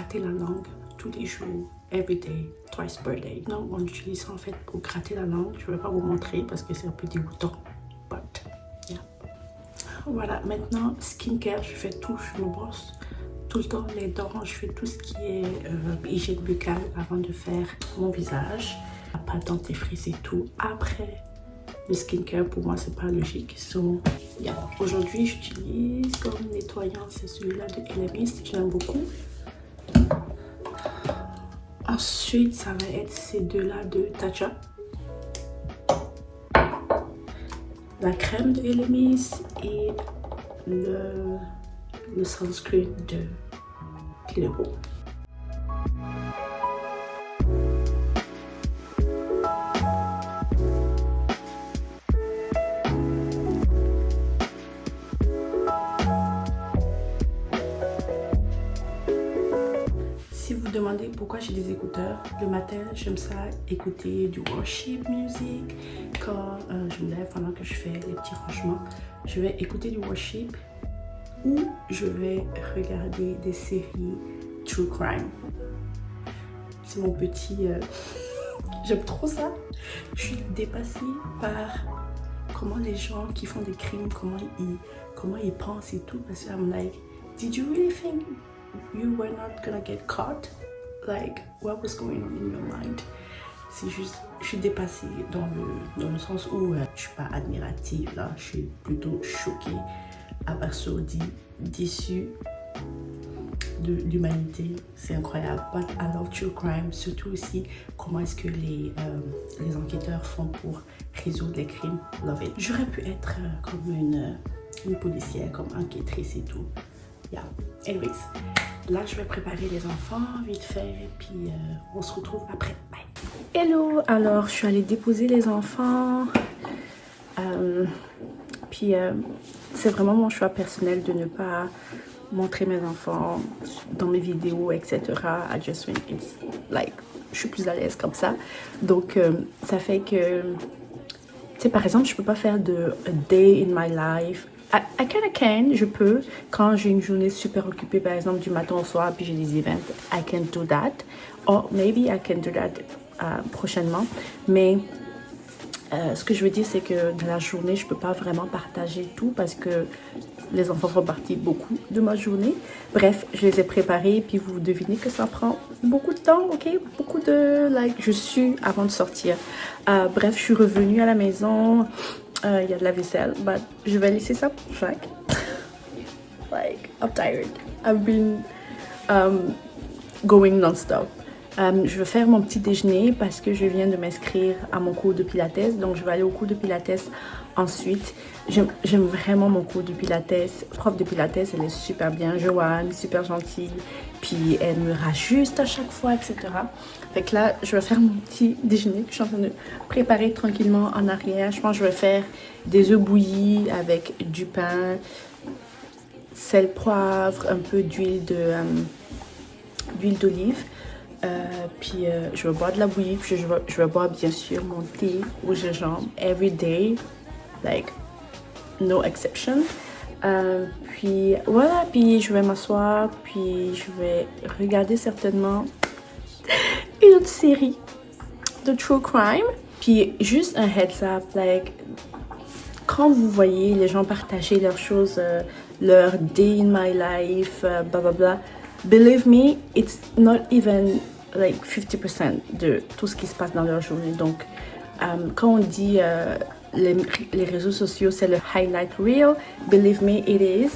gratter la langue tous les jours, every day, twice per day. Non, on utilise ça en fait pour gratter la langue. Je ne vais pas vous montrer parce que c'est un peu dégoûtant. But, yeah. Voilà, maintenant, skincare, je fais tout. Je me brosse tout le temps les dents. Je fais tout ce qui est hygiène buccale avant de faire mon visage. La pâte dentifrice et tout. Après, le skincare, pour moi, c'est pas logique. So, yeah. Aujourd'hui, j'utilise comme nettoyant, c'est celui-là de Elemis. J'aime beaucoup. Ensuite, ça va être ces deux-là de Tatcha. La crème de Elemis et le sunscreen de Clinical. Si vous demandez pourquoi j'ai des écouteurs, le matin j'aime ça écouter du worship music. Quand je me lève pendant que je fais les petits rangements, je vais écouter du worship ou je vais regarder des séries true crime. C'est mon petit... J'aime trop ça. Je suis dépassée par comment les gens qui font des crimes, comment ils pensent et tout. Parce que I'm like, did you really think you were not gonna get caught? Like, what was going on in your mind? C'est juste, je suis dépassée dans le sens où je suis pas admirative là, je suis plutôt choquée, abasourdie, déçue de l'humanité. C'est incroyable. But I love true crime, surtout aussi comment est-ce que les enquêteurs font pour résoudre les crimes. Love it. J'aurais pu être comme une policière, comme enquêtrice et tout. Yeah. Anyways, là je vais préparer les enfants vite fait, puis on se retrouve après. Bye. Hello, alors je suis allée déposer les enfants. Puis c'est vraiment mon choix personnel de ne pas montrer mes enfants dans mes vidéos, etc. I just think it's like, je suis plus à l'aise comme ça. Donc ça fait que, tu sais, par exemple, je peux pas faire de a day in my life. I kinda can, je peux. Quand j'ai une journée super occupée, par exemple, du matin au soir, puis j'ai des events, I can do that. Or maybe I can do that prochainement. Mais ce que je veux dire, c'est que dans la journée, je peux pas vraiment partager tout parce que les enfants font partie beaucoup de ma journée. Bref, je les ai préparés, puis vous devinez que ça prend beaucoup de temps, ok? Beaucoup de, like, je sue avant de sortir. Bref, je suis revenue à la maison. Il y a de la vaisselle, but je vais laisser ça pour Jacques. Like, I'm tired. I've been going non-stop. Je vais faire mon petit déjeuner parce que je viens de m'inscrire à mon cours de pilates. Donc, je vais aller au cours de pilates ensuite. J'aime vraiment mon cours de pilates. Prof de pilates, elle est super bien. Joanne, super gentille. Puis, elle me rajuste à chaque fois, etc. Fait que là, je vais faire mon petit déjeuner que je suis en train de préparer tranquillement en arrière. Je pense que je vais faire des œufs bouillis avec du pain, sel, poivre, un peu d'huile d'olive. Puis je vais boire de la bouillie, puis je vais boire bien sûr mon thé au gingembre every day, like no exception. Puis voilà, puis je vais m'asseoir, puis je vais regarder certainement une autre série de true crime. Puis juste un heads up, like quand vous voyez les gens partager leurs choses, leur day in my life, blah blah blah, believe me, it's not even like 50% de tout ce qui se passe dans leur journée. Donc, quand on dit les réseaux sociaux, c'est le highlight reel, believe me, it is.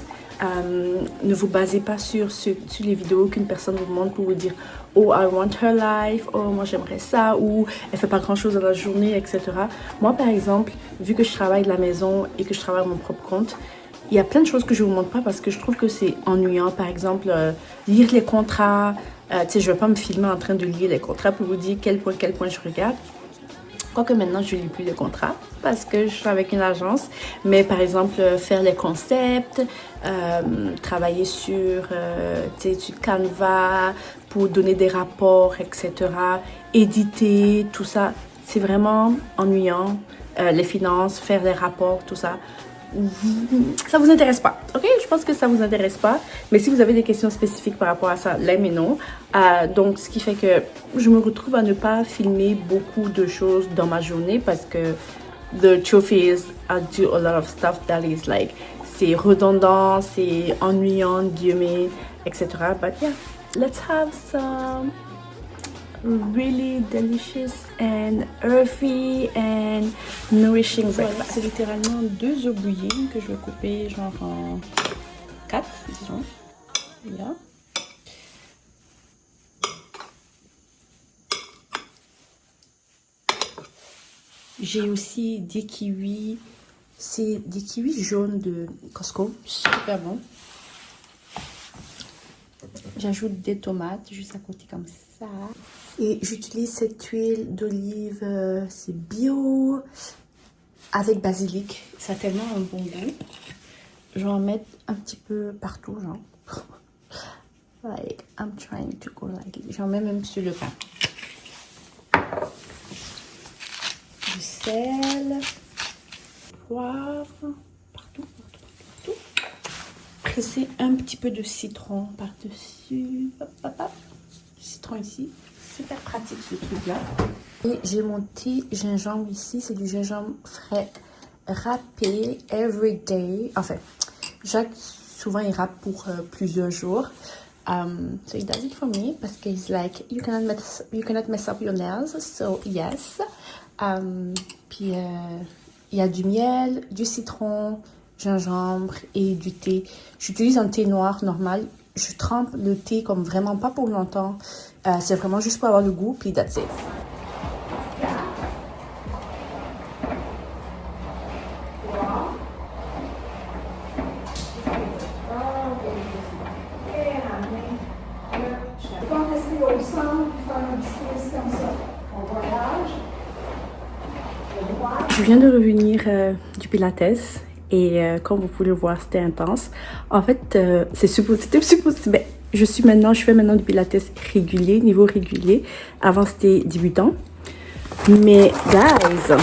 Ne vous basez pas sur les vidéos qu'une personne vous montre pour vous dire « Oh, I want her life »,« Oh, moi j'aimerais ça » ou « Elle fait pas grand-chose dans la journée », etc. Moi, par exemple, vu que je travaille de la maison et que je travaille à mon propre compte, il y a plein de choses que je ne vous montre pas parce que je trouve que c'est ennuyant. Par exemple, lire les contrats. Tu sais, je ne vais pas me filmer en train de lire les contrats pour vous dire quel point je regarde. Quoique maintenant, je ne lis plus les contrats parce que je suis avec une agence. Mais par exemple, faire les concepts, travailler sur Canva pour donner des rapports, etc. Éditer, tout ça. C'est vraiment ennuyant. Les finances, faire les rapports, tout ça. ça vous intéresse pas, ok? Je pense que ça vous intéresse pas. Mais si vous avez des questions spécifiques par rapport à ça, let me know. Donc, ce qui fait que je me retrouve à ne pas filmer beaucoup de choses dans ma journée parce que the truth is, I do a lot of stuff that is like, c'est redondant, c'est ennuyant, guillemets, etc. But yeah, let's have some really delicious and earthy and nourishing breakfast. Voilà, c'est littéralement 2 œufs bouillis que je vais couper genre en 4, disons. Là. J'ai aussi des kiwis. C'est des kiwis jaunes de Costco. Super bon. J'ajoute des tomates juste à côté comme ça. Et j'utilise cette huile d'olive, c'est bio, avec basilic. Ça a tellement un bon goût. Je vais en mettre un petit peu partout, genre. Like, I'm trying to go like it. J'en mets même sur le pain. Du sel, poivre, partout. Presser un petit peu de citron par-dessus. Citron ici. Super pratique ce truc-là. Et j'ai mon thé gingembre ici. C'est du gingembre frais râpé everyday. Enfin, Jacques, souvent, il râpe pour plusieurs jours. So he does it for me parce que he's like, you cannot mess up your nails. So yes. Puis il y a du miel, du citron, gingembre et du thé. J'utilise un thé noir normal. Je trempe le thé comme vraiment pas pour longtemps. C'est vraiment juste pour avoir le goût, puis that's it. Je viens de revenir du Pilates et comme vous pouvez le voir, c'était intense. En fait, c'était supposé. Je fais maintenant du Pilates régulier, niveau régulier. Avant, c'était débutant. Mais, guys,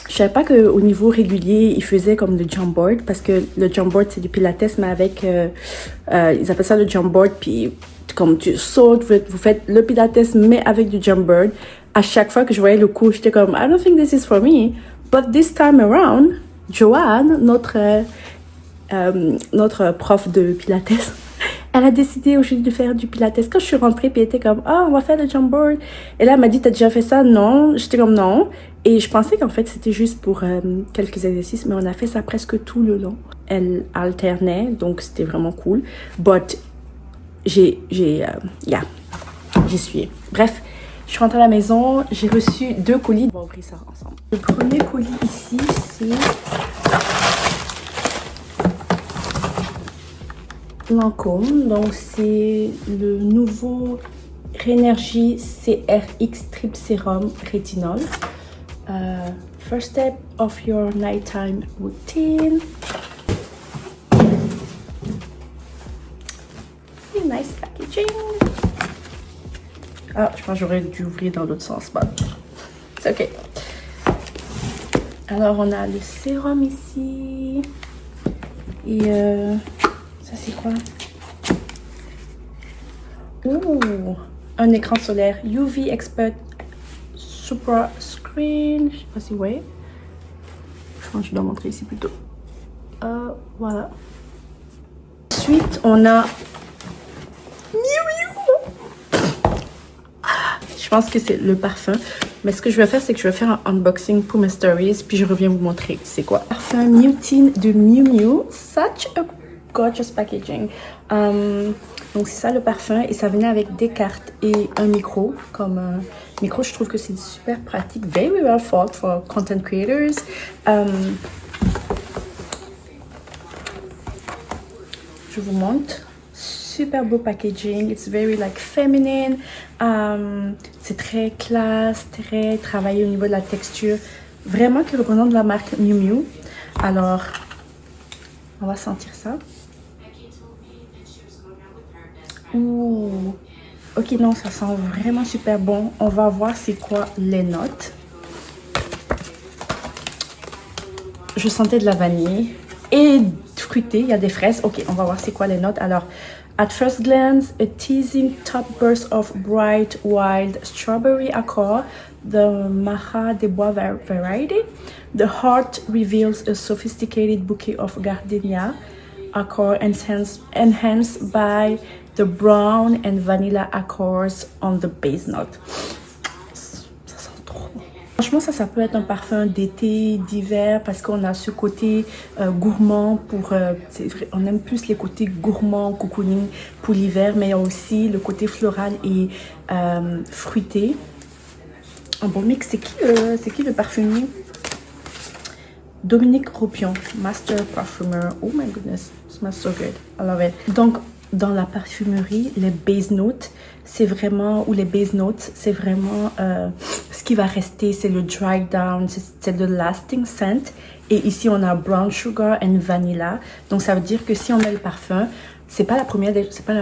je savais pas qu'au niveau régulier, ils faisaient comme le jump board. Parce que le jump board, c'est du Pilates, mais avec... ils appellent ça le jump board. Puis, comme tu sautes, vous faites le Pilates, mais avec du jump board. À chaque fois que je voyais le cours, j'étais comme, I don't think this is for me. But this time around, Joanne, notre prof de Pilates, elle a décidé aujourd'hui de faire du Pilates. Quand je suis rentrée, puis elle était comme, ah, on va faire le jump board. Et là, elle m'a dit, t'as déjà fait ça? Non. J'étais comme, non. Et je pensais qu'en fait, c'était juste pour quelques exercices, mais on a fait ça presque tout le long. Elle alternait, donc c'était vraiment cool. But, j'y suis. Bref, je suis rentrée à la maison, j'ai reçu 2 colis. On va ouvrir ça ensemble. Le premier colis ici, c'est Lancôme. Donc, c'est le nouveau Rénergie CRX Trip Serum Rétinol. First step of your nighttime routine. Nice packaging. Ah, je pense que j'aurais dû ouvrir dans l'autre sens. Bah, c'est ok. Alors, on a le sérum ici. Et ça, c'est quoi? Ouh, un écran solaire UV Expert Super Screen. Je sais pas si vous voyez. Je pense que je dois montrer ici plutôt. Voilà. Ensuite, on a je pense que c'est le parfum. Mais ce que je vais faire, c'est que je vais faire un unboxing pour mes stories. Puis je reviens vous montrer c'est quoi. Parfum Mutine de Miu Miu. Such a gorgeous packaging. Donc c'est ça le parfum. Et ça venait avec des cartes et un micro. Comme micro, je trouve que c'est super pratique. Very well thought for content creators. Je vous montre. Super beau packaging. It's very like feminine. C'est très classe, très travaillé au niveau de la texture. Vraiment qui représente la marque Miu Miu. Alors, on va sentir ça. Ouh. Ok, non, ça sent vraiment super bon. On va voir c'est quoi les notes. je sentais de la vanille et fruité, il y a des fraises. Ok, on va voir c'est quoi les notes. Alors, at first glance, a teasing top burst of bright wild strawberry accord, the Maha des Bois variety. The heart reveals a sophisticated bouquet of gardenia accord enhanced by the brown and vanilla accords on the base note. Ça sent trop bon. Franchement, ça peut être un parfum d'été, d'hiver, parce qu'on a ce côté gourmand pour... on aime plus les côtés gourmands, cocooning pour l'hiver, mais il y a aussi le côté floral et fruité. Un bon mix. C'est qui le parfumier? Dominique Ropion, Master Perfumer. Oh my goodness, it smells so good. I love it. Donc, dans la parfumerie, les base notes, c'est vraiment, ou les base notes, c'est vraiment ce qui va rester, c'est le dry down, c'est le lasting scent. Et ici, on a brown sugar and vanilla. Donc, ça veut dire que si on met le parfum, c'est pas la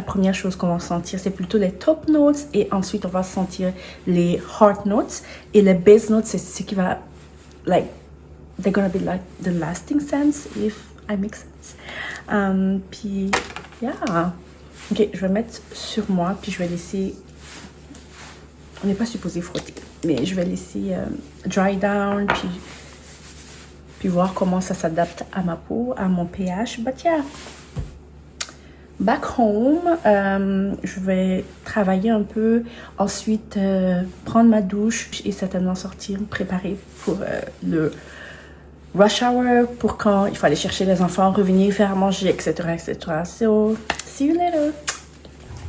première chose qu'on va sentir, c'est plutôt les top notes et ensuite on va sentir les heart notes. Et les base notes, c'est ce qui va, like, they're gonna be like the lasting sense, if I make sense. Puis, yeah. Ok, je vais mettre sur moi, puis je vais laisser... On n'est pas supposé frotter, mais je vais laisser dry down, puis voir comment ça s'adapte à ma peau, à mon pH. But yeah. Back home, je vais travailler un peu, ensuite prendre ma douche et certainement sortir, me préparer pour le rush hour, pour quand il faut aller chercher les enfants, revenir, faire à manger, etc. etc. So, see you later.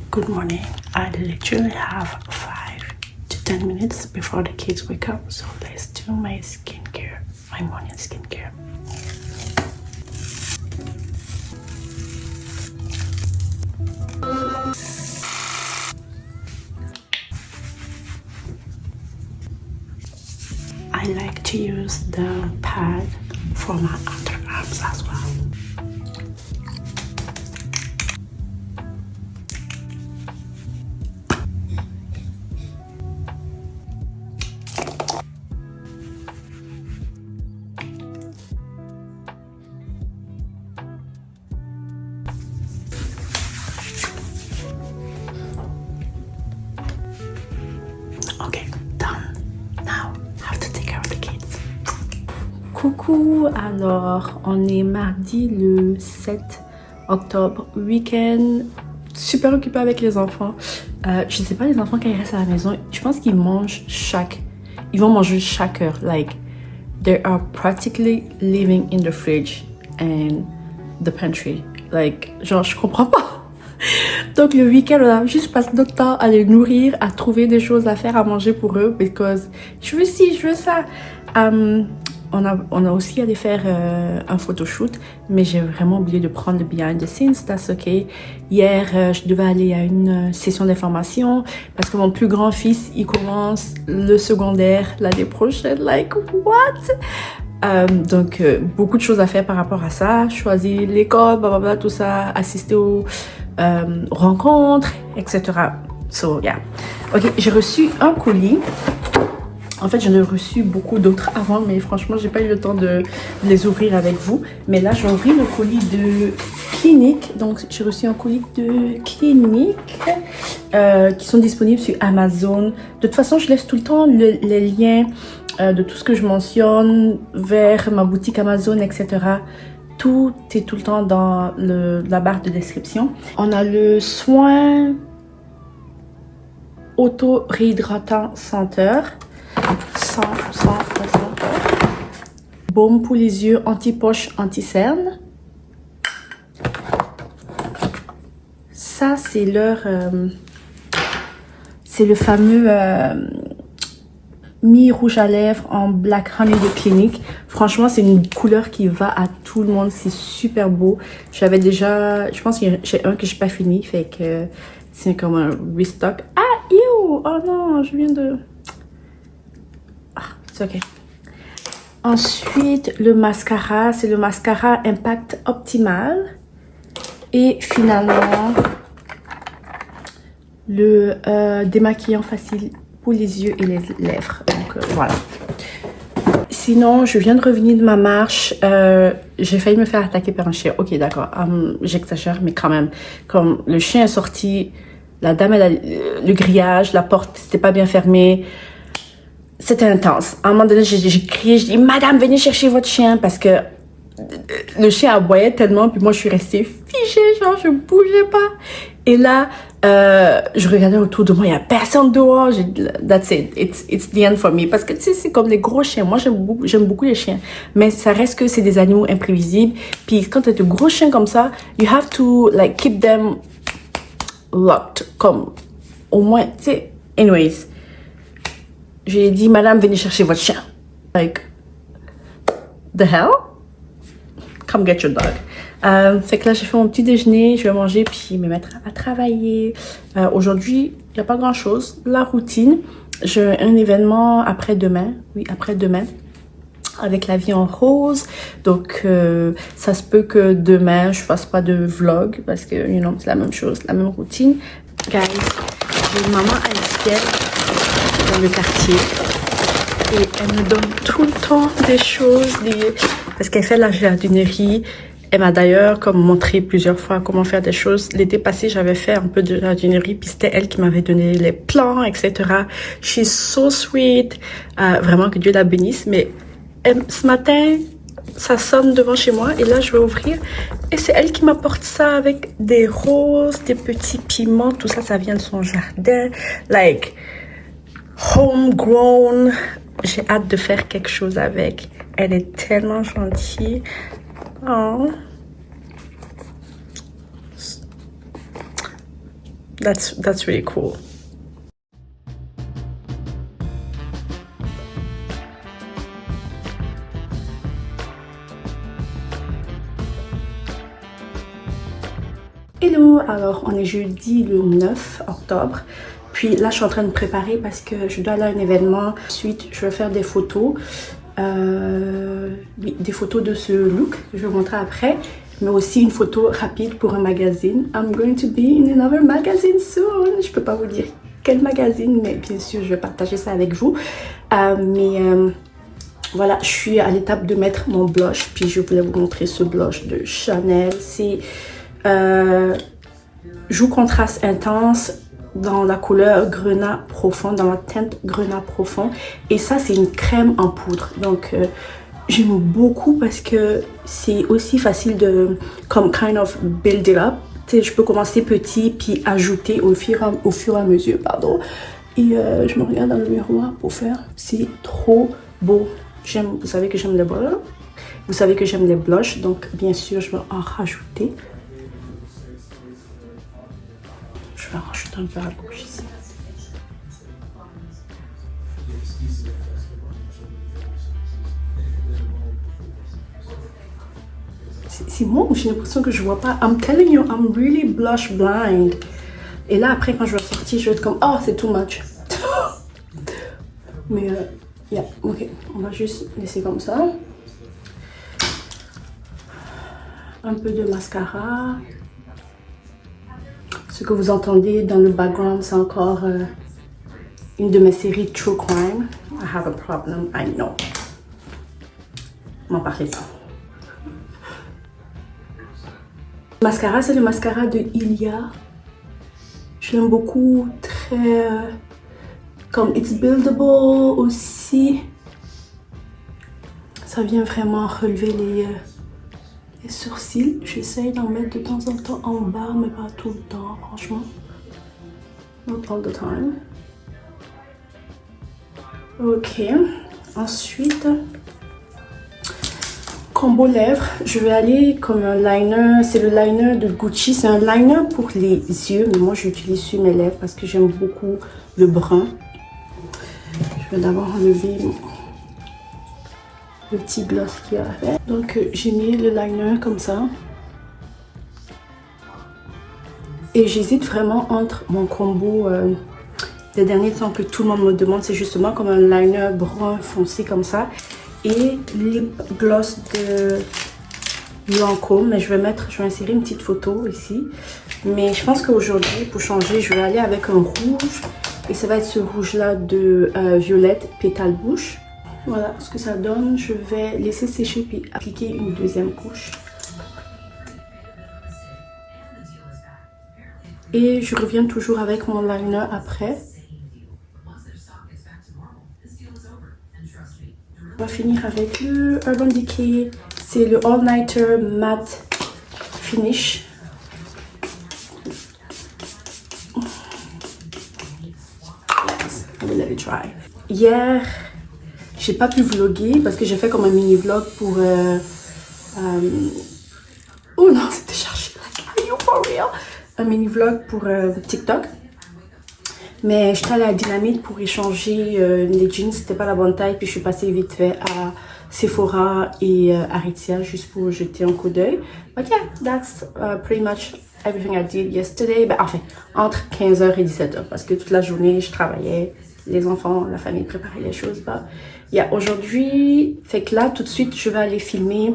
Good morning. I literally have 5 to 10 minutes before the kids wake up, so let's do my skincare, my morning skincare. I like to use the pad for my underarms as well. Okay, done. Now, I have to take care of the kids. Coucou, alors on est mardi le 7 octobre, week-end, super occupé avec les enfants. Je sais pas, les enfants quand ils restent à la maison, je pense qu'ils mangent ils vont manger chaque heure. Like, they are practically living in the fridge and the pantry. Like, genre, je comprends pas. Donc le week-end, on a juste passé notre temps à les nourrir, à trouver des choses à faire, à manger pour eux, because je veux ci, je veux ça. On a aussi allé faire un photoshoot, mais j'ai vraiment oublié de prendre le behind the scenes, that's okay. Hier, je devais aller à une session d'information parce que mon plus grand fils, il commence le secondaire l'année prochaine. Like, what? Donc, beaucoup de choses à faire par rapport à ça. Choisir l'école, blablabla, tout ça, assister aux rencontres, etc. So, yeah. Ok, j'ai reçu un colis. En fait, j'en ai reçu beaucoup d'autres avant, mais franchement, j'ai pas eu le temps de les ouvrir avec vous. Mais là, j'ai ouvert le colis de Clinique. Donc, j'ai reçu un colis de Clinique qui sont disponibles sur Amazon. De toute façon, je laisse tout le temps les liens de tout ce que je mentionne vers ma boutique Amazon, etc. Tout est tout le temps dans la barre de description. On a le soin auto-réhydratant senteur. Baume pour les yeux, anti-poche, anti-cerne. Ça, c'est c'est le fameux mi-rouge à lèvres en Black Honey de Clinique. Franchement, c'est une couleur qui va à tout le monde. C'est super beau. J'avais déjà... Je pense que j'ai un que j'ai pas fini. Fait que c'est comme un restock. Ah, ew! Oh non, je viens de... Ah, c'est ok. Ensuite, le mascara. C'est le mascara Impact Optimal. Et finalement, le démaquillant facile pour les yeux et les lèvres. Donc voilà. Sinon, je viens de revenir de ma marche. J'ai failli me faire attaquer par un chien. Ok, d'accord, j'exagère, mais quand même. Comme le chien est sorti, la dame, elle a le grillage, la porte, c'était pas bien fermée. C'était intense. À un moment donné, j'ai crié, je dis, Madame, venez chercher votre chien, parce que le chien aboyait tellement, puis moi, je suis restée figée, genre, je bougeais pas. Et là, je regardais autour de moi, il y a personne dehors. J'ai dit, that's it, it's the end for me. Parce que, tu sais, c'est comme les gros chiens. Moi, j'aime beaucoup les chiens. Mais ça reste que c'est des animaux imprévisibles. Puis quand t'as de gros chiens comme ça, you have to, like, keep them locked. Comme, au moins, tu sais, anyways. J'ai dit, Madame, venez chercher votre chien. Like, the hell? Come get your dog. Fait que là, j'ai fait mon petit déjeuner, je vais manger puis me mettre à travailler. Aujourd'hui, il n'y a pas grand-chose. La routine, j'ai un événement après-demain. Oui, après-demain. Avec la vie en rose. Donc, ça se peut que demain, je fasse pas de vlog parce que, you know, c'est la même chose, la même routine. Guys, j'ai une maman haïtienne dans le quartier. Et elle me donne tout le temps des choses, parce qu'elle fait la jardinerie. Elle m'a d'ailleurs comme montré plusieurs fois comment faire des choses. L'été passé, j'avais fait un peu de jardinerie, puis c'était elle qui m'avait donné les plants, etc. She's so sweet. Vraiment que Dieu la bénisse. Mais ce matin, ça sonne devant chez moi et là, je vais ouvrir. Et c'est elle qui m'apporte ça avec des roses, des petits piments. Tout ça, ça vient de son jardin. Like, homegrown. J'ai hâte de faire quelque chose avec. Elle est tellement gentille. Oh. That's really cool. Hello, alors on est jeudi le 9 octobre. Puis là, je suis en train de préparer parce que je dois aller à un événement. Ensuite, je vais faire des photos. Oui, des photos de ce look que je vais vous montrer après. Mais aussi une photo rapide pour un magazine. I'm going to be in another magazine soon. Je peux pas vous dire quel magazine, mais bien sûr, je vais partager ça avec vous. Voilà, je suis à l'étape de mettre mon blush. Puis je voulais vous montrer ce blush de Chanel. C'est joue contraste intense dans la couleur grenat profond, dans la teinte grenat profond. Et ça, c'est une crème en poudre. Donc, j'aime beaucoup parce que c'est aussi facile de, comme kind of build it up. Tu sais, je peux commencer petit puis ajouter au fur et à mesure, pardon. Et je me regarde dans le miroir pour faire. C'est trop beau. Vous savez que j'aime les blushs. Vous savez que j'aime les blushs. Donc, bien sûr, je vais en rajouter. Je vais en rajouter un peu à gauche ici. C'est moi ou j'ai l'impression que je vois pas? I'm telling you, I'm really blush blind. Et là, après, quand je vais sortir, je vais être comme, oh, c'est too much. Mais, yeah, ok. On va juste laisser comme ça. Un peu de mascara. Ce que vous entendez dans le background, c'est encore une de mes séries True Crime. I have a problem, I know. M'en parlez pas. Mascara, c'est le mascara de Ilia. Je l'aime beaucoup, très comme it's buildable aussi. Ça vient vraiment relever les sourcils. J'essaye d'en mettre de temps en temps en bas, mais pas tout le temps, franchement. Not all the time. Ok. Ensuite, combo lèvres. Je vais aller comme un liner. C'est le liner de Gucci. C'est un liner pour les yeux, mais moi j'utilise sur mes lèvres parce que j'aime beaucoup le brun. Je vais d'abord enlever le petit gloss qu'il y a avec. Donc j'ai mis le liner comme ça. Et j'hésite vraiment entre mon combo les derniers temps que tout le monde me demande, c'est justement comme un liner brun foncé comme ça. Et lip gloss de Lancôme. Mais je vais insérer une petite photo ici. Mais je pense qu'aujourd'hui, pour changer, je vais aller avec un rouge. Et ça va être ce rouge là de Violette Pétale Bouche. Voilà ce que ça donne. Je vais laisser sécher puis appliquer une deuxième couche. Et je reviens toujours avec mon liner après. On va finir avec le Urban Decay. C'est le All Nighter Matte Finish. Let it try. Hier, j'ai pas pu vlogger parce que j'ai fait comme un mini vlog pour... Oh non, c'était chargé. Are you for real? Un mini vlog pour TikTok. Mais j'étais allée à Dynamite pour échanger les jeans, c'était pas la bonne taille. Puis je suis passée vite fait à Sephora et Aritzia juste pour jeter un coup d'œil. But yeah, that's pretty much everything I did yesterday. Ben, enfin, entre 15h et 17h parce que toute la journée je travaillais, les enfants, la famille préparaient les choses. Bah, yeah, aujourd'hui, fait que là tout de suite je vais aller filmer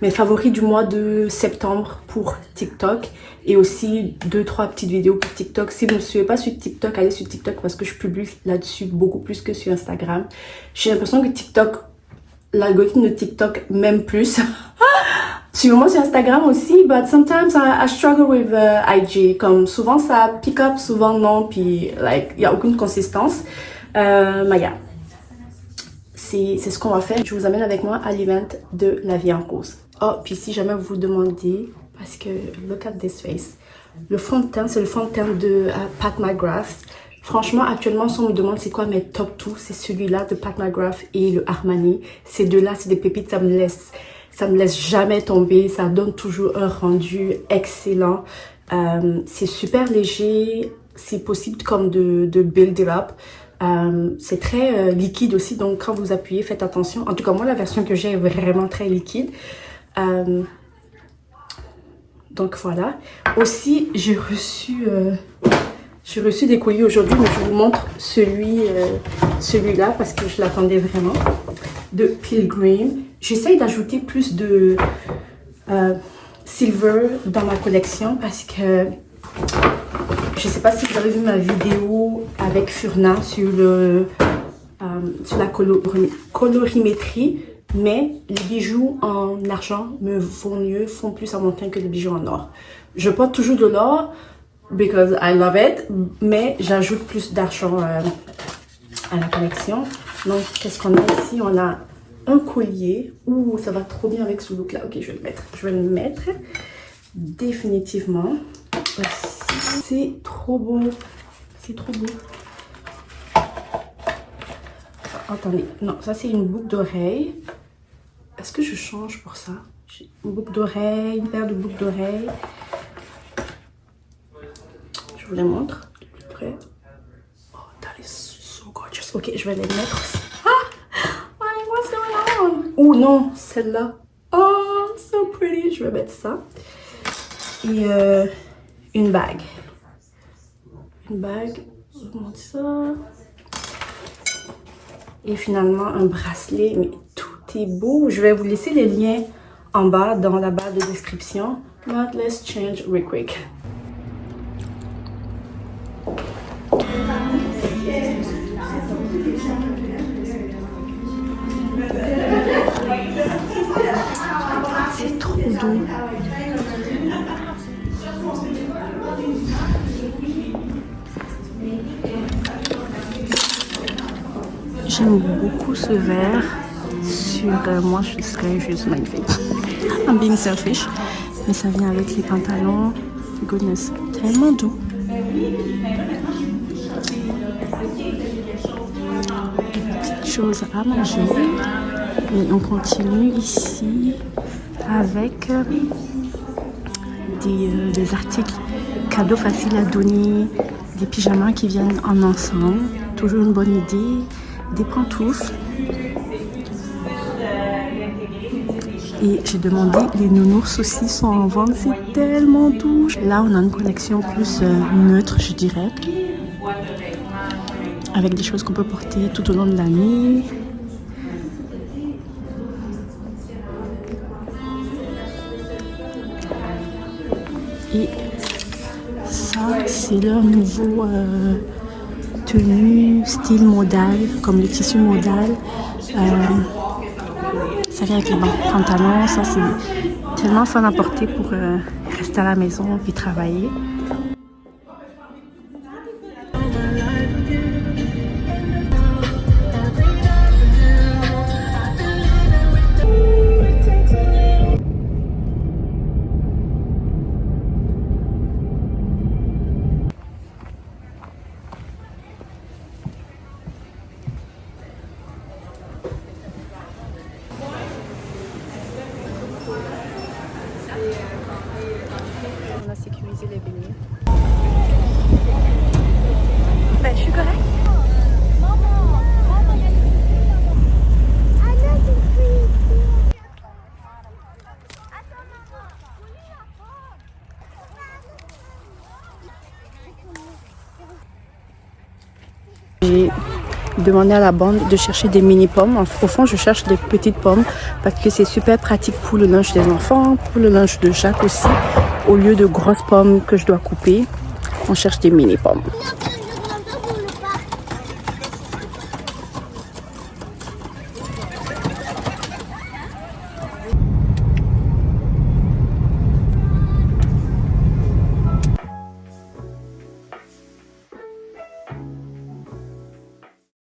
mes favoris du mois de septembre pour TikTok. Et aussi 2-3 petites vidéos pour TikTok. Si vous ne me suivez pas sur TikTok, allez sur TikTok parce que je publie là-dessus beaucoup plus que sur Instagram. J'ai l'impression que TikTok, l'algorithme de TikTok m'aime plus. Suivez-moi sur Instagram aussi, but sometimes I struggle with IG. Comme souvent ça pick up, souvent non, puis like il y a aucune consistance. Mais yeah, c'est ce qu'on va faire. Je vous amène avec moi à l'event de La Vie en Rose. Oh, puis si jamais vous vous demandez, parce que look at this face, le fond de teint, c'est le fond de teint de Pat McGrath. Franchement, actuellement, si on me demande c'est quoi mes top 2, c'est celui-là de Pat McGrath et le Armani. Ces deux-là, c'est des pépites, ça me laisse jamais tomber. Ça donne toujours un rendu excellent. C'est super léger. C'est possible comme de build it up. C'est très liquide aussi. Donc, quand vous appuyez, faites attention. En tout cas, moi, la version que j'ai est vraiment très liquide. Donc, voilà. Aussi, j'ai reçu des colis aujourd'hui. Mais je vous montre celui-là parce que je l'attendais vraiment. De Pilgrim. J'essaye d'ajouter plus de silver dans ma collection parce que je sais pas si vous avez vu ma vidéo avec Furna sur la colorimétrie, mais les bijoux en argent me vont mieux, font plus à mon teint que les bijoux en or. Je porte toujours de l'or because I love it, mais j'ajoute plus d'argent à la collection. Donc qu'est-ce qu'on a ici? On a un collier. Ouh, ça va trop bien avec ce look là. Ok, je vais le mettre. Je vais le mettre définitivement. Voici. C'est trop beau. C'est trop beau. Attendez, non, ça c'est une boucle d'oreille. Est-ce que je change pour ça? J'ai une boucle d'oreille, une paire de boucles d'oreille. Je vous les montre de plus près. Oh, that is so gorgeous. Ok, je vais les mettre. What's going on? Oh non, celle-là. Oh, so pretty. Je vais mettre ça. Et une bague. Une bague. Je vous montre ça. Et finalement, un bracelet. Mais tout est beau. Je vais vous laisser les liens en bas, dans la barre de description. But let's change real quick. C'est trop doux. J'aime beaucoup ce verre. Sur moi, je serais juste magnifique. I'm being selfish. Mais ça vient avec les pantalons. Goodness, tellement doux. Petite chose à manger. Et on continue ici avec des articles cadeaux faciles à donner, des pyjamas qui viennent en ensemble, toujours une bonne idée, des pantoufles. Et j'ai demandé, les nounours aussi sont en vente, c'est tellement doux. Là, on a une collection plus neutre, je dirais, avec des choses qu'on peut porter tout au long de l'année. Et ça, c'est leur nouveau tenue tissu style modal, comme le tissu modal. Ça vient avec les pantalons, ça c'est tellement fun à porter pour rester à la maison puis travailler. On a sécurisé les beignets. Ben, je suis correcte. J'ai demandé à la bande de chercher des mini pommes. Au fond, je cherche des petites pommes parce que c'est super pratique pour le lunch des enfants, pour le lunch de Jacques aussi. Au lieu de grosses pommes que je dois couper, on cherche des mini pommes.